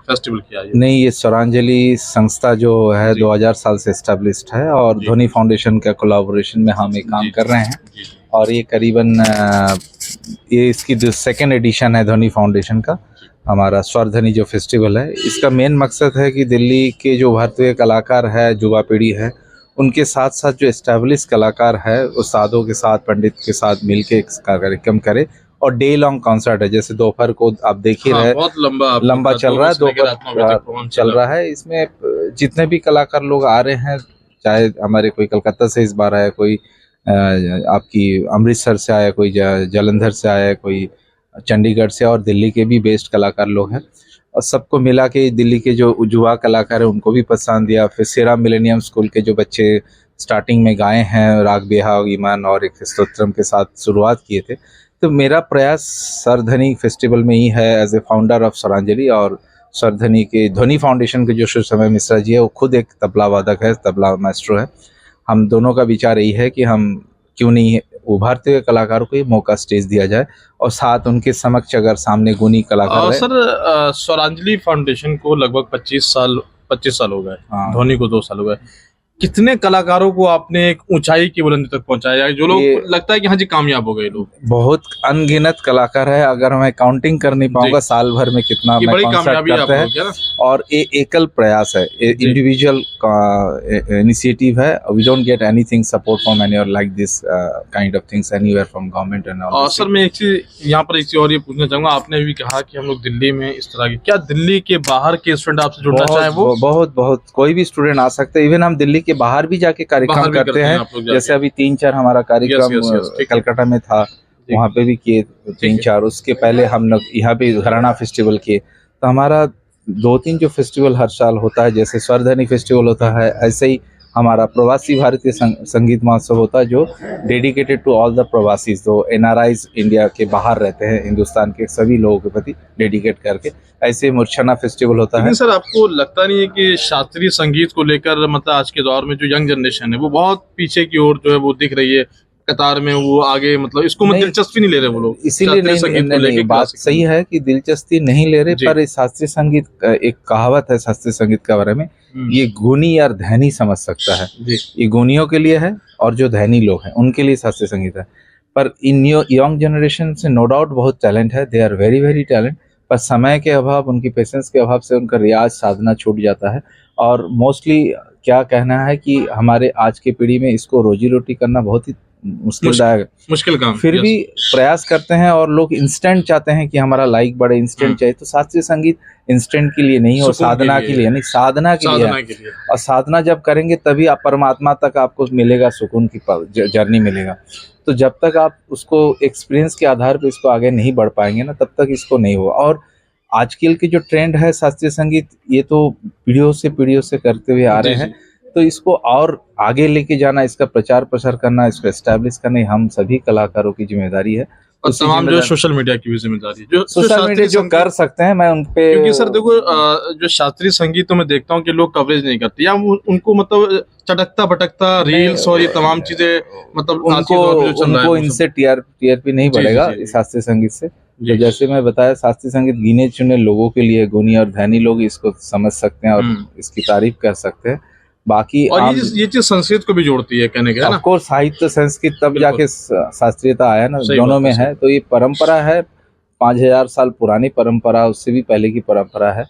Festival किया है? नहीं, ये स्वरांजलि संस्था जो है 2000 साल से एस्टेब्लिश्ड है और ध्वनि फाउंडेशन का कोलैबोरेशन में हम एक काम कर रहे हैं। और ये करीबन ये इसकी जो सेकेंड एडिशन है ध्वनि फाउंडेशन का, हमारा स्वर ध्वनि जो फेस्टिवल है। इसका मेन मकसद है कि दिल्ली के जो भारतीय कलाकार है, युवा पीढ़ी है, उनके साथ साथ जो एस्टेब्लिश कलाकार है, उस्तादों के साथ, पंडित के साथ मिलके कार्यक्रम करे। और डे लॉन्ग कॉन्सर्ट है, जैसे दोपहर को आप देख ही रहे, बहुत लंबा चल रहा है, दोपहर चल रहा है। इसमें जितने भी कलाकार लोग आ रहे हैं, चाहे हमारे कोई कलकत्ता से इस बार आया, कोई आपकी अमृतसर से आया, कोई जालंधर से आया, कोई चंडीगढ़ से, और दिल्ली के भी बेस्ट कलाकार लोग हैं। और सबको मिला के दिल्ली के जो युवा कलाकार हैं उनको भी पसंद दिया। फिर सेरा मिलेनियम स्कूल के जो बच्चे स्टार्टिंग में गाए हैं राग बेहा ईमान और एक स्तोत्रम के साथ शुरुआत किए थे। तो मेरा प्रयास स्वर ध्वनि फेस्टिवल में ही है, as a founder of Swaranjali. और स्वर ध्वनि के ध्वनि फाउंडेशन के जो सुसमय मिश्रा जी है, वो खुद एक तबला वादक है, तबला मास्टर है। हम दोनों का विचार यही है कि हम क्यों नहीं उभरते हुए कलाकारों को ये मौका स्टेज दिया जाए, और साथ उनके समक्ष अगर सामने गुणी कलाकार है। सर, स्वरांजलि फाउंडेशन को लगभग 25 साल हो गए, ध्वनि को 2 साल हो गए। कितने कलाकारों को आपने एक ऊंचाई की बुलंदी तक पहुंचाया, जो लोग लगता है कि हाँ जी कामयाब हो गए लोग? बहुत अनगिनत कलाकार है, अगर मैं काउंटिंग कर नहीं पाऊंगा साल भर में कितना मैं कॉन्सर्ट करते हैं। और ये एकल प्रयास है, इंडिविजुअल इनिशिएटिव है। We don't get anything support from any और like this kind of things anywhere from government and all. और सर, मैं एक चीज यहाँ पर और ये पूछना चाहूंगा, आपने भी कहा कि हम लोग दिल्ली में इस तरह की, क्या दिल्ली के बाहर के स्टूडेंट आपसे जुड़ना चाहे? वो बहुत कोई भी स्टूडेंट आ सकते हैं। इवन हम दिल्ली के बाहर भी जाके कार्यक्रम करते हैं। जैसे अभी 3-4 हमारा कार्यक्रम कलकत्ता में था, वहाँ पे भी किए 3-4। उसके पहले हम लोग यहाँ पे घराना फेस्टिवल किए। तो हमारा 2-3 जो फेस्टिवल हर साल होता है, जैसे स्वर ध्वनि फेस्टिवल होता है, ऐसे ही हमारा प्रवासी भारतीय संगीत महोत्सव होता है, जो डेडिकेटेड टू ऑल द प्रवासी, जो NRIs इंडिया के बाहर रहते हैं, हिंदुस्तान के सभी लोगों के प्रति डेडिकेट करके। ऐसे मूर्छना फेस्टिवल होता है। सर, आपको लगता नहीं है कि शास्त्रीय संगीत को लेकर, मतलब आज के दौर में जो यंग जनरेशन है वो बहुत पीछे की ओर जो है वो दिख रही है, कतार में वो आगे, मतलब इसको दिलचस्पी नहीं ले रहे वो लोग? इसीलिए नहीं, बात सही है कि दिलचस्पी नहीं ले रहे, पर शास्त्रीय संगीत, एक कहावत है शास्त्रीय संगीत के बारे में, ये गुणी और धैनी समझ सकता है। ये गुणियों के लिए है, और जो धैनी लोग हैं उनके लिए शास्त्रीय संगीत है। पर इन यंग जनरेशन से नो डाउट बहुत टैलेंट है, they are very very talent, पर समय के अभाव, उनकी पेशेंस के अभाव से उनका रियाज साधना छूट जाता है। और मोस्टली क्या कहना है कि हमारे आज की पीढ़ी में इसको रोजी रोटी करना बहुत ही मुश्किल काम, फिर भी प्रयास करते हैं। और लोग इंस्टेंट चाहते हैं कि हमारा लाइक बढ़े, इंस्टेंट चाहिए। तो शास्त्रीय संगीत इंस्टेंट के लिए नहीं, और साधना के लिए नहीं, साधना के लिए। और साधना जब करेंगे तभी आप परमात्मा तक आपको मिलेगा, सुकून की जर्नी मिलेगा। तो जब तक आप उसको एक्सपीरियंस के आधार पर इसको आगे नहीं बढ़ पाएंगे ना, तब तक इसको नहीं होगा। और आजकल की जो ट्रेंड है शास्त्रीय संगीत, ये तो पीढ़ियों से करते हुए आ रहे हैं। तो इसको और आगे लेके जाना, इसका प्रचार प्रसार करना, इसको एस्टैब्लिश करना हम सभी कलाकारों की जिम्मेदारी है। और तमाम जो सोशल मीडिया की भी जिम्मेदारी है, जो सोशल मीडिया जो कर सकते हैं, मैं उन पे, क्योंकि सर देखो, जो शास्त्रीय संगीत तो मैं देखता हूँ कि लोग कवरेज नहीं करते, या उनको मतलब चटकता भटकता रील्स और ये तमाम चीजें, मतलब उनको इनसे टीआरपी नहीं बढ़ेगा शास्त्रीय संगीत से। तो जैसे मैं बताया, शास्त्रीय संगीत गिने चुने लोगों के लिए, गुणी और धनी लोग इसको समझ सकते हैं और इसकी तारीफ कर सकते हैं। बाकी और ये चीज संस्कृत को भी जोड़ती है, कहने का ना, ऑफकोर्स साहित्य संस्कृत तब जाके शास्त्रीयता आया ना, दोनों में है। तो ये परंपरा है, 5000 साल पुरानी परंपरा, उससे भी पहले की परंपरा है।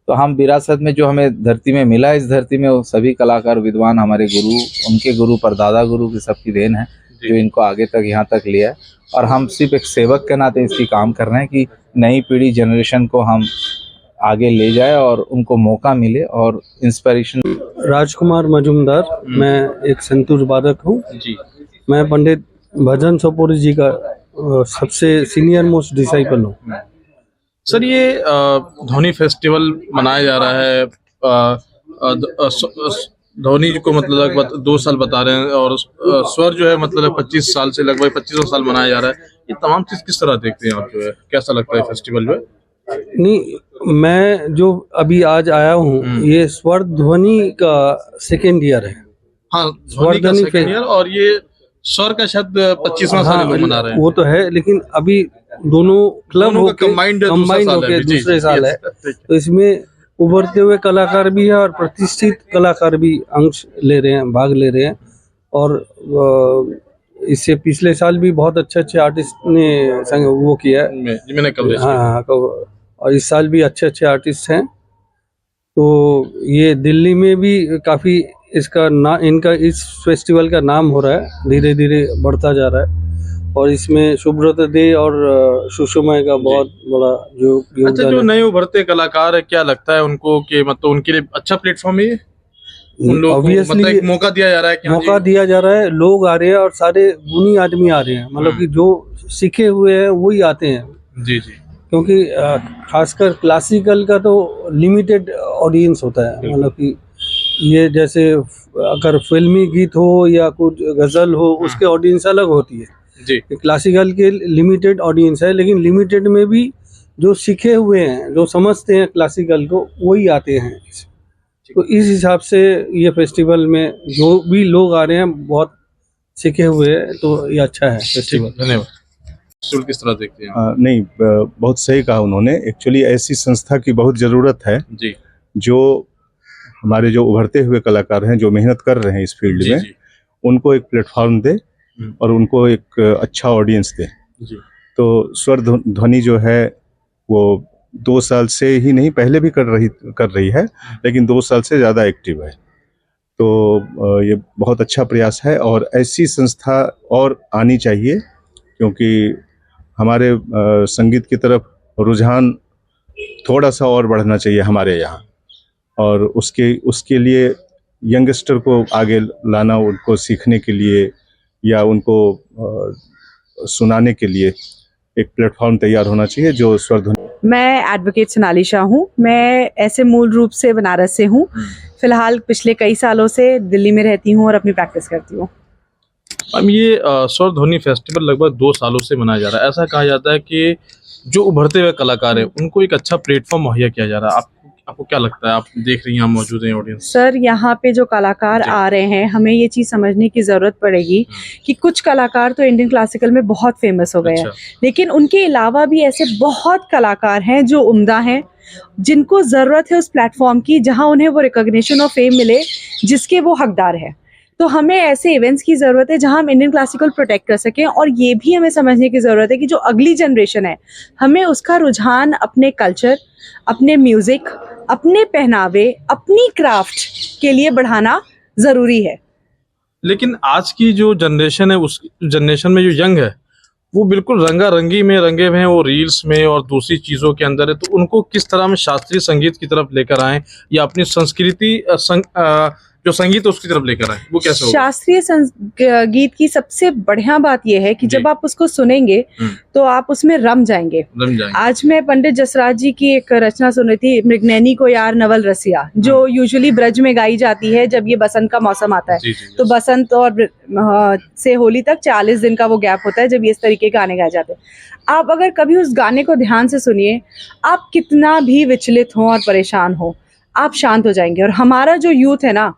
तो हम विरासत में जो हमें धरती में मिला, इस धरती में वो सभी कलाकार विद्वान, हमारे गुरु, उनके गुरु, परदादा गुरु की सबकी देन है, जो इनको आगे तक यहाँ तक लिया है। और हम सिर्फ एक सेवक के नाते इसकी काम कर रहे हैं कि नई पीढ़ी, जनरेशन को हम आगे ले जाए और उनको मौका मिले और इंस्पिरेशन। राजकुमार मजुमदार, मैं एक संतूर वादक हूँ जी। मैं पंडित भजन सोपोरी जी का सबसे सीनियर मोस्ट डिसाइपल हूँ। सर, ये ध्वनि फेस्टिवल मनाया जा रहा है, ध्वनि को मतलब लगभग 2 साल बता रहे हैं, और स्वर जो है मतलब 25 साल से लगभग 25 साल मनाया जा रहा है। ये तमाम चीज किस तरह देखते हैं आप, जो है कैसा लगता है फेस्टिवल जो है? नहीं, मैं जो अभी आज आया हूँ, ये स्वर ध्वनि का 2nd ईयर है। हाँ, स्वर ध्वनि का 2nd ईयर, और ये स्वर का शायद 25वां साल लोग मना रहे हैं। वो तो है, लेकिन अभी दोनों क्लब होके कंबाइंड होके दूसरे साल है। तो इसमें उभरते हुए कलाकार भी है और प्रतिष्ठित कलाकार भी अंश ले रहे हैं, भाग ले रहे हैं। और इससे पिछले साल भी बहुत अच्छे आर्टिस्ट ने वो किया है, मैंने कवरेज किया। हाँ, और इस साल भी अच्छे आर्टिस्ट हैं। तो ये दिल्ली में भी काफ़ी इनका इस फेस्टिवल का नाम हो रहा है, धीरे धीरे बढ़ता जा रहा है। और इसमें सुब्रत दे और सुषमा का बहुत बड़ा जो योगदान अच्छा, जो नए उभरते कलाकार है, क्या लगता है उनको कि मतलब उनके लिए अच्छा प्लेटफॉर्म है ये? उन लोगों को मतलब एक मौका दिया जा रहा है कि मौका दिया जा रहा है, लोग आ रहे हैं और सारे गुणी आदमी आ रहे हैं, मतलब कि जो सीखे हुए हैं वही आते हैं। जी जी। क्योंकि खासकर क्लासिकल का तो लिमिटेड ऑडियंस होता है, मतलब कि ये जैसे अगर फिल्मी गीत हो या कुछ गजल हो उसके ऑडियंस अलग होती है जी। क्लासिकल के लिमिटेड ऑडियंस है, लेकिन लिमिटेड में भी जो सीखे हुए हैं, जो समझते हैं क्लासिकल को, वही आते हैं। तो इस हिसाब से ये फेस्टिवल में जो भी लोग आ रहे हैं बहुत सीखे हुए हैं, तो ये अच्छा है फेस्टिवल। धन्यवाद। किस तरह देखते हैं? नहीं, बहुत सही कहा उन्होंने। एक्चुअली ऐसी संस्था की बहुत ज़रूरत है जी, जो हमारे जो उभरते हुए कलाकार हैं, जो मेहनत कर रहे हैं इस फील्ड जी, में, जी। उनको एक प्लेटफॉर्म दे और उनको एक अच्छा ऑडियंस दे। जी। तो स्वर ध्वनि जो है वो 2 साल से ही नहीं, पहले भी कर रही है, लेकिन 2 साल से ज़्यादा एक्टिव है। तो ये बहुत अच्छा प्रयास है और ऐसी संस्था और आनी चाहिए, क्योंकि हमारे संगीत की तरफ रुझान थोड़ा सा और बढ़ना चाहिए हमारे यहाँ, और उसके लिए यंगस्टर को आगे लाना, उनको सीखने के लिए या उनको सुनाने के लिए एक प्लेटफॉर्म तैयार होना चाहिए जो स्वर ध्वनि। मैं एडवोकेट सोनाली शाह हूँ। मैं ऐसे मूल रूप से बनारस से हूँ। फिलहाल पिछले कई सालों से दिल्ली में रहती हूँ और अपनी प्रैक्टिस करती हूँ। अब ये स्वर ध्वनि फेस्टिवल लगभग 2 सालों से मनाया जा रहा है। ऐसा कहा जाता है कि जो उभरते हुए कलाकार हैं उनको एक अच्छा प्लेटफॉर्म मुहैया किया जा रहा है। आपको क्या लगता है? आप देख रही हैं, आप मौजूद हैं ऑडियंस। सर, यहाँ पे जो कलाकार आ रहे हैं, हमें ये चीज़ समझने की ज़रूरत पड़ेगी कि कुछ कलाकार तो इंडियन क्लासिकल में बहुत फेमस हो गए हैं, लेकिन उनके अलावा भी ऐसे बहुत कलाकार हैं जो उम्दा हैं, जिनको ज़रूरत है उस प्लेटफॉर्म की जहाँ उन्हें वो रिकॉग्निशन और फेम मिले जिसके वो हकदार है। तो हमें ऐसे इवेंट्स की ज़रूरत है जहां हम इंडियन क्लासिकल प्रोटेक्ट कर सकें, और ये भी हमें समझने की ज़रूरत है कि जो अगली जनरेशन है, हमें उसका रुझान अपने कल्चर, अपने म्यूज़िक, अपने पहनावे, अपनी क्राफ्ट के लिए बढ़ाना ज़रूरी है। लेकिन आज की जो जनरेशन है, उस जनरेशन में जो यंग है, वो बिल्कुल रंगारंगी में रंगे हुए हैं, वो रील्स में और दूसरी चीज़ों के अंदर है। तो उनको किस तरह में शास्त्रीय संगीत की तरफ लेकर आएं या अपनी संस्कृति जो संगीत है उसकी तरफ लेकर आए, वो कैसे होगा? शास्त्रीय संगीत की सबसे बढ़िया बात यह है कि जब आप उसको सुनेंगे तो आप उसमें रम जाएंगे। आज मैं पंडित जसराज जी की एक रचना सुन रही थी, मृगनैनी को यार नवल रसिया, जो यूजुअली ब्रज में गाई जाती है जब ये बसंत का मौसम आता है। तो बसंत और से होली तक 40 दिन का वो गैप होता है जब ये इस तरीके के गाने गाए जाते हैं। आप अगर कभी उस गाने को ध्यान से सुनिए, आप कितना भी विचलित हो और परेशान हो, आप शांत हो जाएंगे। और हमारा जो यूथ है ना,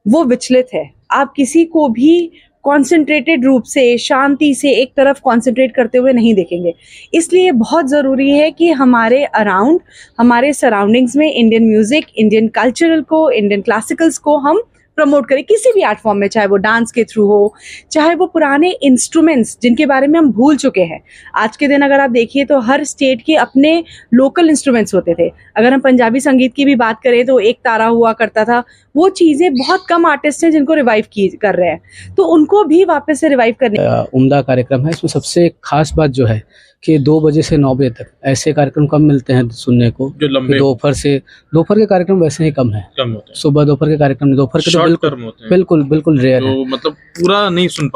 वो विचलित है। आप किसी को भी कॉन्सेंट्रेटेड रूप से, शांति से एक तरफ कॉन्सेंट्रेट करते हुए नहीं देखेंगे। इसलिए बहुत ज़रूरी है कि हमारे अराउंड, हमारे सराउंडिंग्स में इंडियन म्यूज़िक, इंडियन कल्चरल को, इंडियन क्लासिकल्स को हम प्रमोट करें, किसी भी आर्ट फॉर्म में, चाहे वो डांस के थ्रू हो, चाहे वो पुराने इंस्ट्रूमेंट्स जिनके बारे में हम भूल चुके हैं। आज के दिन अगर आप देखिए तो हर स्टेट के अपने लोकल इंस्ट्रूमेंट्स होते थे। अगर हम पंजाबी संगीत की भी बात करें तो एक तारा हुआ करता था। वो चीज़ें बहुत कम आर्टिस्ट हैं जिनको रिवाइव कर रहे हैं, तो उनको भी वापस से रिवाइव करने। उम्दा कार्यक्रम है। इसमें सबसे खास बात जो है कि 2 बजे से 9 बजे तक ऐसे कार्यक्रम कम मिलते हैं सुनने को, जो लंबे। दोपहर के कार्यक्रम वैसे ही कम होते हैं। सुबह दोपहर के कार्यक्रम, दोपहर के तो बिल्कुल रेयर है, मतलब पूरा नहीं सुन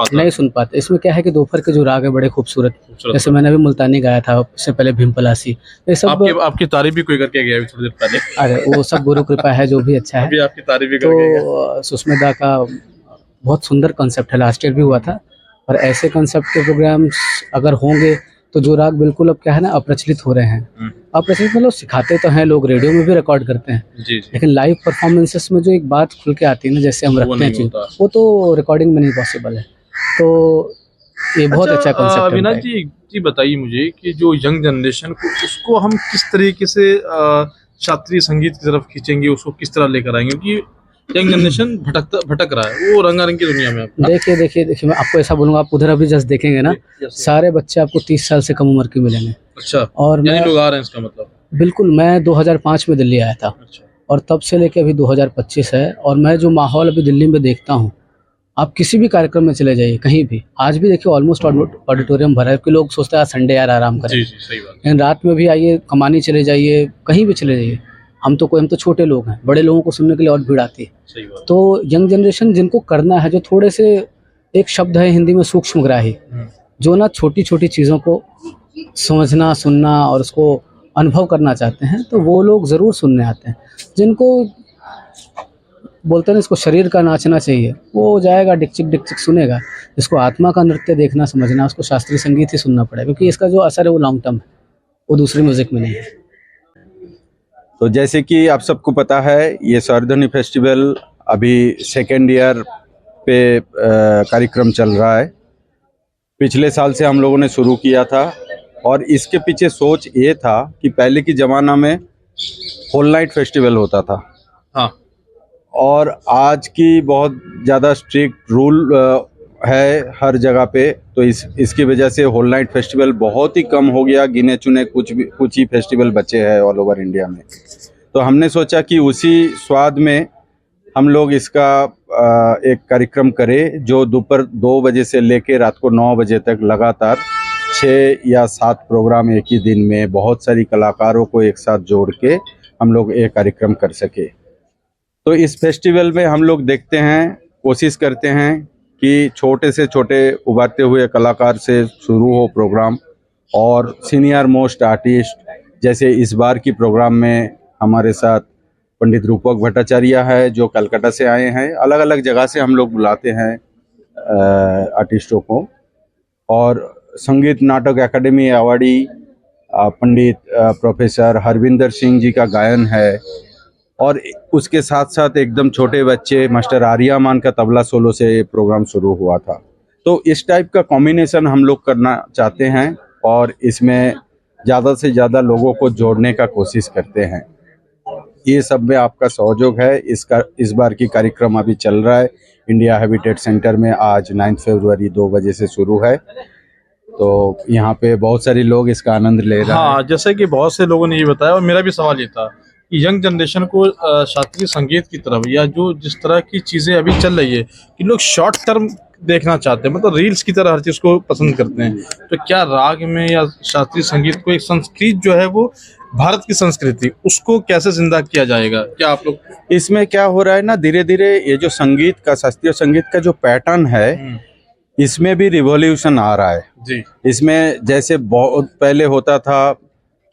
पाते। इसमें क्या है कि दोपहर के जो राग है बड़े खूबसूरत, जैसे मैंने अभी मुल्तानी गाया था, इससे पहले भीम पलासी, ये सब आपकी तारीफ भी कोई करके गया थोड़ी देर पहले। अरे वो सब गुरु कृपा है, जो भी अच्छा है। आपकी तारीफ भी करके गया। तो सुष्मिता का बहुत सुंदर कॉन्सेप्ट है, लास्ट ईयर भी हुआ था। और ऐसे कॉन्सेप्ट के प्रोग्राम्स अगर होंगे तो जो राग बिल्कुल अब क्या है ना, अप्रचलित हो रहे हैं। अप्रचलित मतलब सिखाते तो हैं लोग, रेडियो में भी रिकॉर्ड करते हैं, लेकिन लाइव परफॉर्मेंसेस में जो एक बात खुल के आती है ना, जैसे हम रखते हैं चीज, वो तो रिकॉर्डिंग में नहीं पॉसिबल है। तो ये बहुत अच्छा कॉन्सेप्ट है। अविनाश जी बताइए मुझे कि जो यंग जनरेशन को, उसको हम किस तरीके से शास्त्रीय संगीत की तरफ खींचेंगे, उसको किस तरह लेकर आएंगे? क्योंकि यंग जनरेशन भटक रहा है, वो रंगारंग की दुनिया में। देखिए मैं आपको ऐसा बोलूंगा, आप उधर अभी जस्ट देखेंगे ना, सारे बच्चे आपको 30 साल से कम उम्र के मिलेंगे। अच्छा, और यानी लोग आ रहे हैं, इसका मतलब? बिल्कुल, मैं 2005 में दिल्ली आया था। अच्छा। और तब से लेके अभी 2025 है, और मैं जो माहौल अभी दिल्ली में देखता हूँ, आप किसी भी कार्यक्रम में चले जाइए, कहीं भी, आज भी देखिए ऑलमोस्ट ऑडिटोरियम भरा है, कि लोग सोचते हैं संडे यार आराम करें। जी, सही बात। लेकिन रात में भी आइए, कमानी चले जाइए, कहीं भी चले जाइए, हम तो छोटे लोग हैं, बड़े लोगों को सुनने के लिए और भीड़ आती है। सही बात। तो यंग जनरेशन जिनको करना है, जो थोड़े से, एक शब्द है हिंदी में सूक्ष्मग्राही, जो ना छोटी छोटी चीज़ों को समझना, सुनना और उसको अनुभव करना चाहते हैं, तो वो लोग ज़रूर सुनने आते हैं। जिनको बोलते हैं इसको शरीर का नाचना चाहिए, वो जाएगा डिकचिक डिकचिक सुनेगा। जिसको आत्मा का नृत्य देखना समझना, उसको शास्त्रीय संगीत ही सुनना पड़ेगा, क्योंकि इसका जो असर है वो लॉन्ग टर्म है, वो दूसरी म्यूजिक में नहीं है। तो जैसे कि आप सबको पता है, ये स्वर्णध्वनि फेस्टिवल अभी 2nd ईयर पे कार्यक्रम चल रहा है। पिछले साल से हम लोगों ने शुरू किया था, और इसके पीछे सोच ये था कि पहले की ज़माना में होल नाइट फेस्टिवल होता था। हाँ। और आज की बहुत ज़्यादा स्ट्रिक्ट रूल है हर जगह पे, तो इसकी वजह से होल नाइट फेस्टिवल बहुत ही कम हो गया। गिने चुने कुछ ही फेस्टिवल बचे हैं ऑल ओवर इंडिया में। तो हमने सोचा कि उसी स्वाद में हम लोग इसका एक कार्यक्रम करें, जो दोपहर 2 बजे से लेकर रात को 9 बजे तक लगातार 6 या 7 प्रोग्राम एक ही दिन में बहुत सारी कलाकारों को एक साथ जोड़ के हम लोग एक कार्यक्रम कर सके। तो इस फेस्टिवल में हम लोग देखते हैं, कोशिश करते हैं कि छोटे से छोटे उभरते हुए कलाकार से शुरू हो प्रोग्राम, और सीनियर मोस्ट आर्टिस्ट, जैसे इस बार की प्रोग्राम में हमारे साथ पंडित रूपक भट्टाचार्य है, जो कलकत्ता से आए हैं। अलग अलग जगह से हम लोग बुलाते हैं आर्टिस्टों को। और संगीत नाटक अकेडमी अवार्डी पंडित प्रोफेसर हरविंदर सिंह जी का गायन है। और उसके साथ साथ एकदम छोटे बच्चे मास्टर आर्यमान का तबला सोलो से प्रोग्राम शुरू हुआ था। तो इस टाइप का कॉम्बिनेशन हम लोग करना चाहते हैं, और इसमें ज़्यादा से ज़्यादा लोगों को जोड़ने का कोशिश करते हैं। ये सब में आपका सहयोग है। इस बार की कार्यक्रम अभी चल रहा है इंडिया हैबिटेट सेंटर में। आज 9 फरवरी 2 बजे से शुरू है, तो यहाँ पे बहुत सारे लोग इसका आनंद ले रहे हैं। हाँ, जैसे कि बहुत से लोगों ने ये बताया, और मेरा भी सवाल ये था कि यंग जनरेशन को शास्त्रीय संगीत की तरफ, या जो जिस तरह की चीज़ें अभी चल रही है कि लोग शॉर्ट टर्म देखना चाहते हैं, मतलब रील्स की तरह हर चीज़ को पसंद करते हैं, तो क्या राग में या शास्त्रीय संगीत को, एक संस्कृत जो है वो भारत की संस्कृति, उसको कैसे जिंदा किया जाएगा? क्या आप लोग इसमें क्या हो रहा है ना, धीरे धीरे ये जो संगीत का, शास्त्रीय संगीत का जो पैटर्न है, इसमें भी रिवॉल्यूशन आ रहा है जी। इसमें जैसे बहुत पहले होता था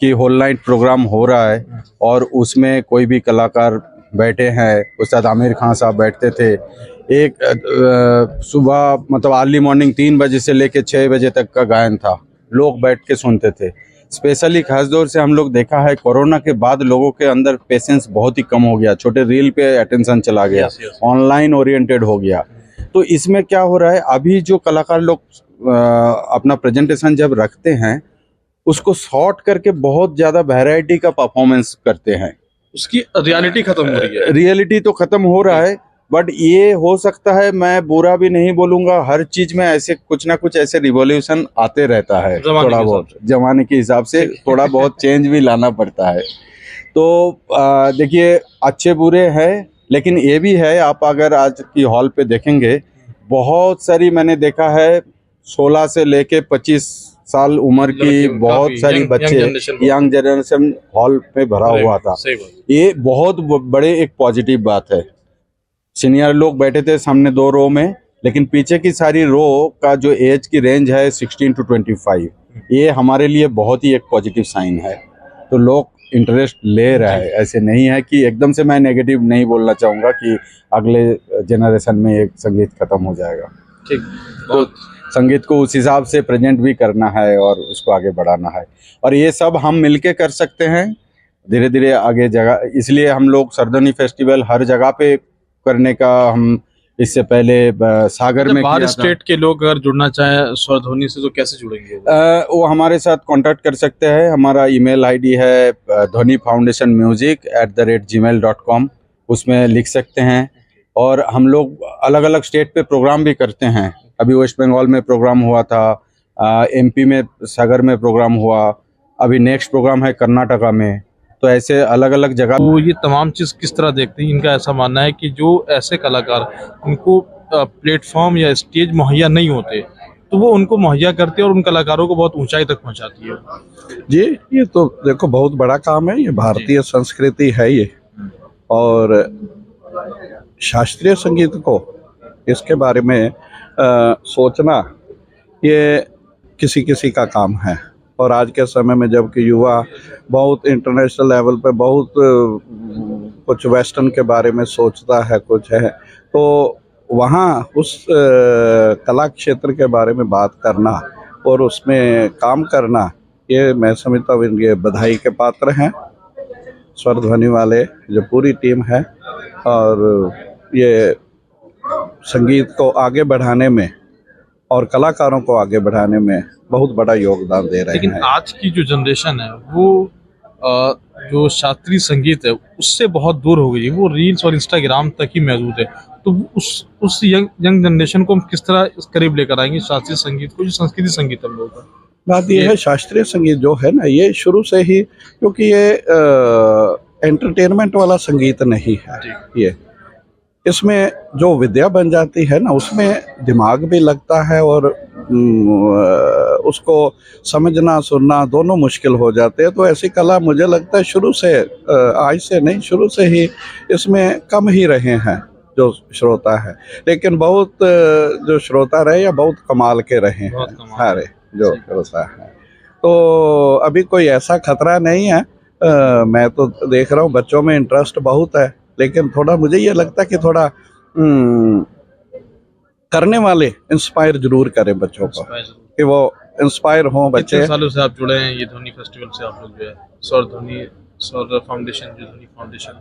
कि होल नाइट प्रोग्राम हो रहा है, और उसमें कोई भी कलाकार बैठे हैं, उस्ताद आमिर खान साहब बैठते थे, एक सुबह मतलब अर्ली मॉर्निंग 3 बजे से लेके 6 बजे तक का गायन था, लोग बैठ के सुनते थे। स्पेशली खास दौर से हम लोग देखा है कोरोना के बाद लोगों के अंदर पेशेंस बहुत ही कम हो गया, छोटे रील पे अटेंशन चला गया, ऑनलाइन ओरिएंटेड हो गया। तो इसमें क्या हो रहा है, अभी जो कलाकार लोग अपना प्रेजेंटेशन जब रखते हैं, उसको शॉर्ट करके बहुत ज़्यादा वैरायटी का परफॉर्मेंस करते हैं। उसकी रियलिटी खत्म हो रही है। रियलिटी तो खत्म हो रहा है, बट ये हो सकता है, मैं बुरा भी नहीं बोलूंगा, हर चीज में ऐसे कुछ ना कुछ ऐसे रिवॉल्यूशन आते रहता है, थोड़ा बहुत जमाने के हिसाब से थोड़ा बहुत चेंज भी लाना पड़ता है। तो देखिए, अच्छे बुरे हैं, लेकिन ये भी है, आप अगर आज की हॉल पे देखेंगे, बहुत सारी मैंने देखा है 16 से लेके 25 साल उम्र की बहुत सारी बच्चे, यंग जनरेशन हॉल पे भरा हुआ था। ये बहुत बड़े एक पॉजिटिव बात है। सीनियर लोग बैठे थे सामने 2 रो में, लेकिन पीछे की सारी रो का जो एज की रेंज है 16 to 25, ये हमारे लिए बहुत ही एक पॉजिटिव साइन है। तो लोग इंटरेस्ट ले रहा है, ऐसे नहीं है कि एकदम से, मैं नेगेटिव नहीं बोलना चाहूँगा कि अगले जनरेशन में एक संगीत खत्म हो जाएगा। ठीक, तो संगीत को उस हिसाब से प्रेजेंट भी करना है और उसको आगे बढ़ाना है, और ये सब हम मिलके कर सकते हैं धीरे धीरे आगे जगह। इसलिए हम लोग स्वर्णध्वनि फेस्टिवल हर जगह पे करने का हम इससे पहले सागर में बाहर किया था। स्टेट के लोग अगर जुड़ना चाहें स्वर ध्वनि से तो कैसे जुड़ेंगे वो? वो हमारे साथ कांटेक्ट कर सकते हैं। हमारा ईमेल आईडी है dhwanifoundationmusic@gmail.com, उसमें लिख सकते हैं। और हम लोग अलग अलग स्टेट पे प्रोग्राम भी करते हैं। अभी वेस्ट बंगाल में प्रोग्राम हुआ था, एमपी में सागर में प्रोग्राम हुआ, अभी नेक्स्ट प्रोग्राम है कर्नाटका में। तो ऐसे अलग अलग जगह। तो ये तमाम चीज़ किस तरह देखते हैं? इनका ऐसा मानना है कि जो ऐसे कलाकार उनको प्लेटफॉर्म या स्टेज मुहैया नहीं होते तो वो उनको मुहैया करते हैं और उन कलाकारों को बहुत ऊंचाई तक पहुंचाती है। जी, ये तो देखो बहुत बड़ा काम है, ये भारतीय संस्कृति है ये। और शास्त्रीय संगीत को इसके बारे में सोचना ये किसी किसी का काम है। और आज के समय में जबकि युवा बहुत इंटरनेशनल लेवल पे बहुत कुछ वेस्टर्न के बारे में सोचता है, कुछ है, तो वहाँ उस कला क्षेत्र के बारे में बात करना और उसमें काम करना, ये मैं समझता हूँ ये बधाई के पात्र हैं स्वर ध्वनि वाले जो पूरी टीम है। और ये संगीत को आगे बढ़ाने में और कलाकारों को आगे बढ़ाने में बहुत बड़ा योगदान दे रहे लेकिन हैं। आज की जो जनरेशन है वो जो शास्त्रीय संगीत है उससे बहुत दूर हो गई है। वो रील्स और इंस्टाग्राम तक ही महदूद है। तो उस यंग जनरेशन को हम किस तरह इस करीब लेकर आएंगे शास्त्रीय संगीत को, जो संस्कृति संगीत हम लोगों का? बात ये है, शास्त्रीय संगीत जो है ना, ये शुरू से ही, क्योंकि ये एंटरटेनमेंट वाला संगीत नहीं है, ये इसमें जो विद्या बन जाती है ना, उसमें दिमाग भी लगता है और उसको समझना सुनना दोनों मुश्किल हो जाते हैं। तो ऐसी कला मुझे लगता है शुरू से, आज से नहीं, शुरू से ही इसमें कम ही रहे हैं जो श्रोता है। लेकिन बहुत जो श्रोता रहे या बहुत कमाल के रहे हैं सारे जो श्रोता है। तो अभी कोई ऐसा खतरा नहीं है। मैं तो देख रहा हूँ बच्चों में इंटरेस्ट बहुत है, लेकिन थोड़ा मुझे ये लगता है कि थोड़ा करने वाले इंस्पायर जरूर करें बच्चों को, कि वो इंस्पायर हों बच्चे। कितने सालों से आप जुड़े हैं ये ध्वनि फेस्टिवल से? आप लोग जो है स्वर फाउंडेशन, जो ध्वनि फाउंडेशन,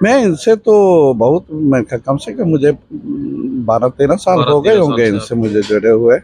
मैं इनसे तो बहुत, मैं कम से कम मुझे 12-13 साल हो गए होंगे इनसे मुझे जुड़े हुए।